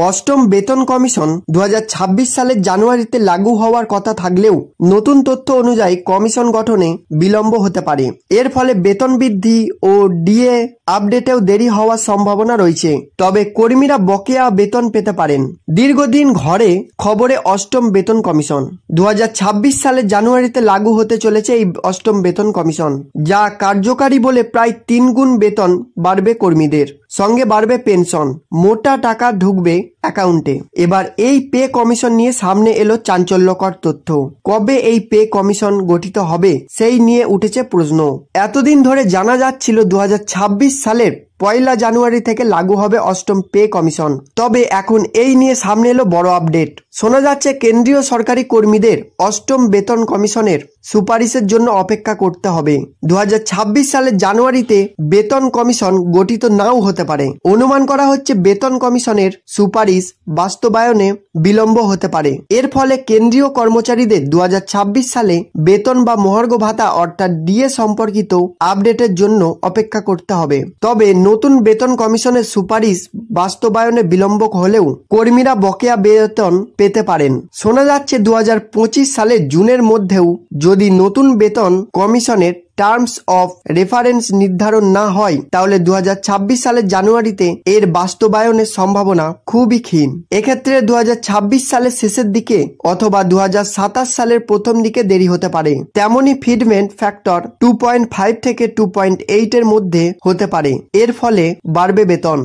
অষ্টম বেতন কমিশন 2026 সালের জানুয়ারিতে লাগু হওয়ার কথা থাকলেও নতুন তথ্য অনুযায়ী কমিশন গঠনে বিলম্ব হতে পারে। এর ফলে বেতন বৃদ্ধি ও ডিএ আপডেটেও দেরি হওয়ার সম্ভাবনা রয়েছে। তবে কর্মীরা বকেয়া বেতন পেতে পারেন। দীর্ঘদিন ঘরে খবরে অষ্টম বেতন কমিশন 2026 সালের জানুয়ারিতে লাগু হতে চলেছে এই অষ্টম বেতন কমিশন, যা কার্যকারী বলে প্রায় 3 গুণ বেতন বাড়বে কর্মীদের, সঙ্গে বাড়বে পেনশন, মোটা টাকা ঢুকবে অ্যাকাউন্টে। এবার এই পে কমিশন নিয়ে সামনে এলো চাঞ্চল্যকর তথ্য। কবে এই পে কমিশন গঠিত হবে সেই নিয়ে উঠেছে প্রশ্ন। এতদিন ধরে জানা যাচ্ছিল 2026 সালের 1 জানুয়ারি থেকে লাগু হবে অষ্টম পে কমিশন। তবে এখন এই নিয়ে সামনে এলো বড় আপডেট। শোনা যাচ্ছে কেন্দ্রীয় সরকারি কর্মীদের অষ্টম বেতন কমিশনের সুপারিশের জন্য অপেক্ষা করতে হবে। 2026 সালের জানুয়ারিতে বেতন কমিশন গঠিত নাও হতে পারে। অনুমান করা হচ্ছে বেতন কমিশনের সুপারিশ বাস্তবায়নে বিলম্ব হতে পারে। এর ফলে কেন্দ্রীয় কর্মচারীদের 2026 সালে বেতন বা মহার্ঘ ভাতা অর্থাৎ ডিএ সম্পর্কিত আপডেটের জন্য অপেক্ষা করতে হবে। তবে নতুন বেতন কমিশনের সুপারিশ বাস্তবায়নে বিলম্ব হলেও কর্মীরা বকেয়া বেতন পেতে পারেন। শোনা যাচ্ছে 2025 সালের জুনের মধ্যেও যদি নতুন বেতন কমিশনের টার্মস অফ রেফারেন্স নির্ধারণ না হয় তাহলে 2026 সালের জানুয়ারিতে এর বাস্তবায়নের সম্ভাবনা খুবই ক্ষীণ। এক্ষেত্রে 2026 সালের শেষের দিকে অথবা 2027 সালের প্রথম দিকে দেরি হতে পারে। তেমনি ফিডমেন্ট ফ্যাক্টর 2.5 থেকে 2.8 এর মধ্যে হতে পারে। এর ফলে বাড়বে বেতন।